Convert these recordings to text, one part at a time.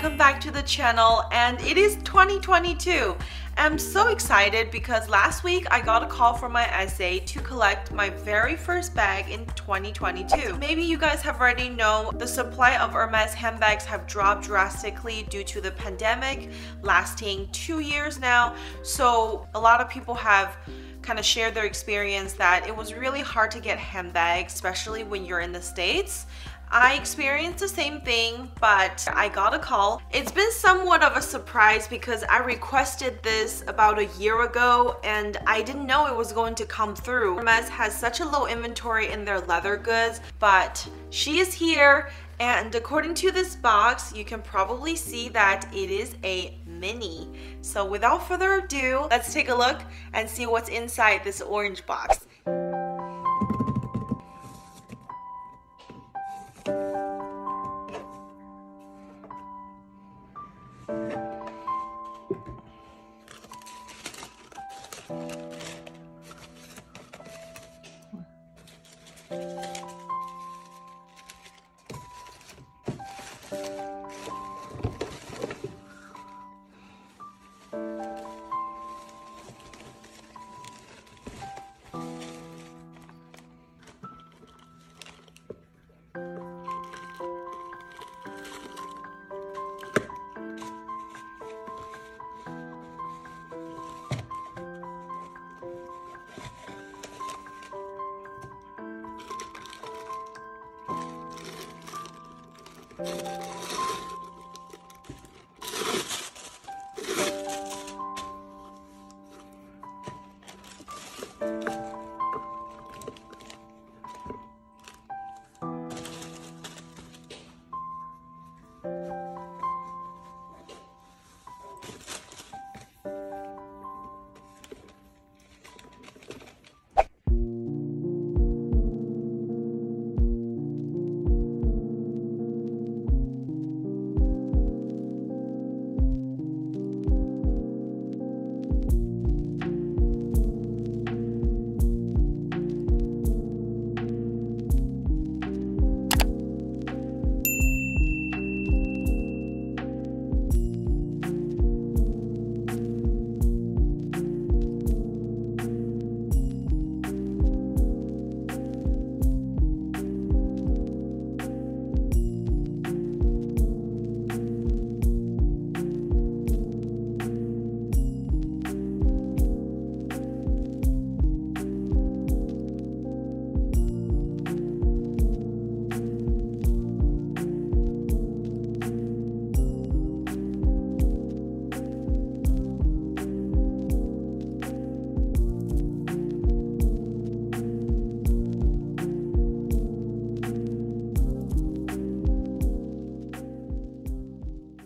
welcome back to the channel, and it is 2022. I'm so excited because last week I got a call from my SA to collect my very first bag in 2022. Maybe you guys have already know the supply of Hermès handbags have dropped drastically due to the pandemic lasting 2 years now. So a lot of people have kind of shared their experience that it was really hard to get handbags, especially when you're in the States. I experienced the same thing, but I got a call. It's been somewhat of a surprise because I requested this about a year ago and I didn't know it was going to come through. Hermès has such a low inventory in their leather goods, but she is here, and according to this box, you can probably see that it is a mini. So without further ado, let's take a look and see what's inside this orange box.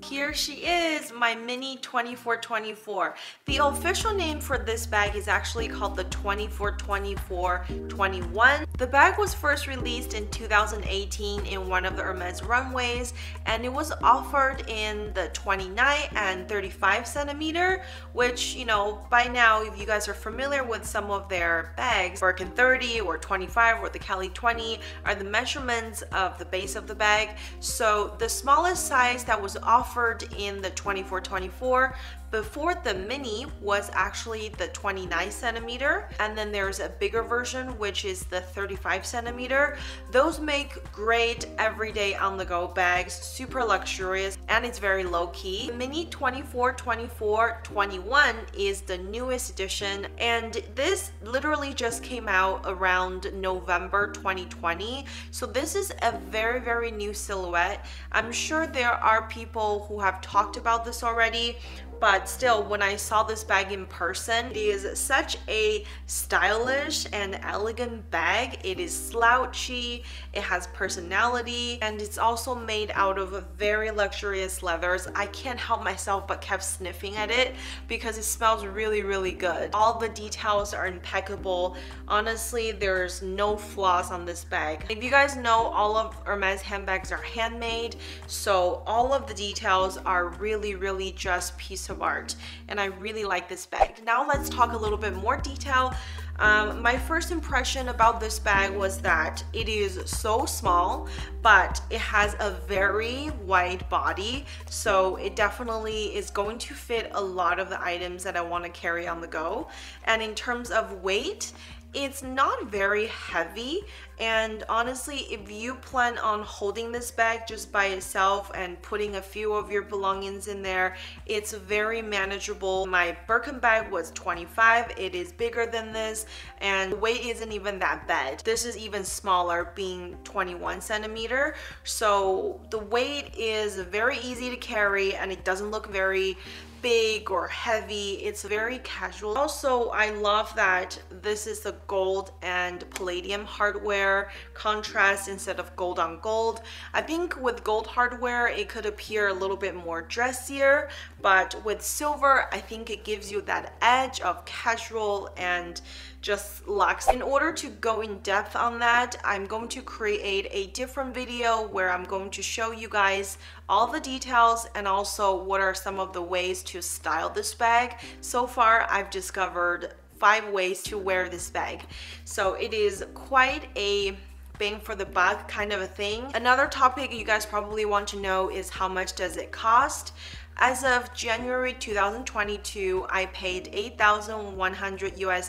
Here she is, my mini 2424. The official name for this bag is actually called the 2424-21. The bag was first released in 2018 in one of the Hermès runways, and it was offered in the 29 and 35 centimeter, which, you know, by now, if you guys are familiar with some of their bags, Birkin 30 or 25 or the Cali 20 are the measurements of the base of the bag. So the smallest size that was offered in the 2424 before the mini was actually the 29 centimeter, and then there's a bigger version which is the 35 centimeter. Those make great everyday on-the-go bags, super luxurious, and it's very low-key. The mini 2424-21 is the newest edition, and this literally just came out around November 2020, so this is a very new silhouette. I'm sure there are people who have talked about this already, but still, when I saw this bag in person, it is such a stylish and elegant bag. It is slouchy, it has personality, and it's also made out of very luxurious leathers. I can't help myself but kept sniffing at it because it smells really good. All the details are impeccable. Honestly, there's no flaws on this bag. If you guys know, all of Hermès handbags are handmade, so all of the details are really just piece of art, and I really like this bag. Now let's talk a little bit more detail My first impression about this bag was that it is so small, but it has a very wide body, so it definitely is going to fit a lot of the items that I want to carry on the go. And in terms of weight, it's not very heavy, and honestly, if you plan on holding this bag just by itself and putting a few of your belongings in there, it's very manageable. My Birkin bag was 25, it is bigger than this, and the weight isn't even that bad. This is even smaller, being 21 centimeter, so the weight is very easy to carry and it doesn't look very big or heavy. It's very casual. Also, I love that this is the gold and palladium hardware contrast instead of gold on gold. I think with gold hardware it could appear a little bit more dressier, but with silver I think it gives you that edge of casual and just luxe. In order to go in depth on that, I'm going to create a different video where I'm going to show you guys all the details and also what are some of the ways to style this bag. So far I've discovered 5 ways to wear this bag, so it is quite a bang for the buck kind of a thing. Another topic you guys probably want to know is how much does it cost. As of January 2022, I paid $8,100 US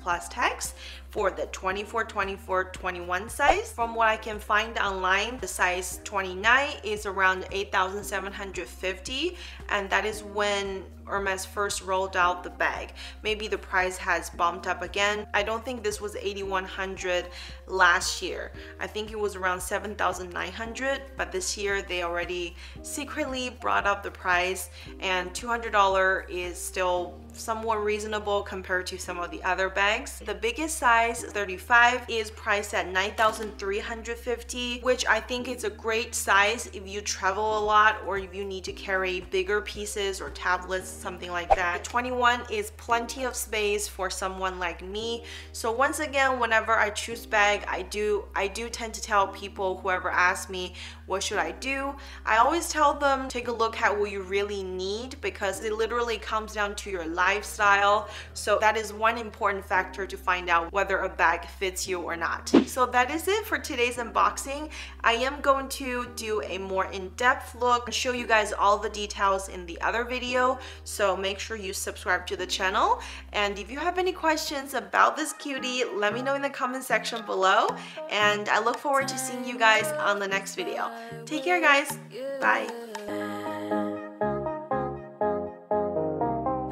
plus tax for the 24-24-21 size. From what I can find online, the size 29 is around 8,750, and that is when Hermès first rolled out the bag. Maybe the price has bumped up again. I don't think this was 8,100 last year. I think it was around 7,900, but this year they already secretly brought up the price, and $200 is still somewhat reasonable compared to some of the other bags. The biggest size, 35, is priced at 9,350, which I think is a great size if you travel a lot or if you need to carry bigger pieces or tablets, something like that. 21 is plenty of space for someone like me. So once again, whenever I choose bag, I do tend to tell people, whoever asks me what should I do, I always tell them take a look at what you really need, because it literally comes down to your lifestyle. So that is one important factor to find out whether a bag fits you or not. So that is it for today's unboxing. I am going to do a more in-depth look and show you guys all the details in the other video, so make sure you subscribe to the channel. And if you have any questions about this cutie, let me know in the comment section below, and I look forward to seeing you guys on the next video. Take care, guys. Bye.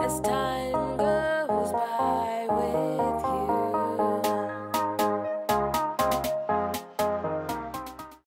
As time goes by with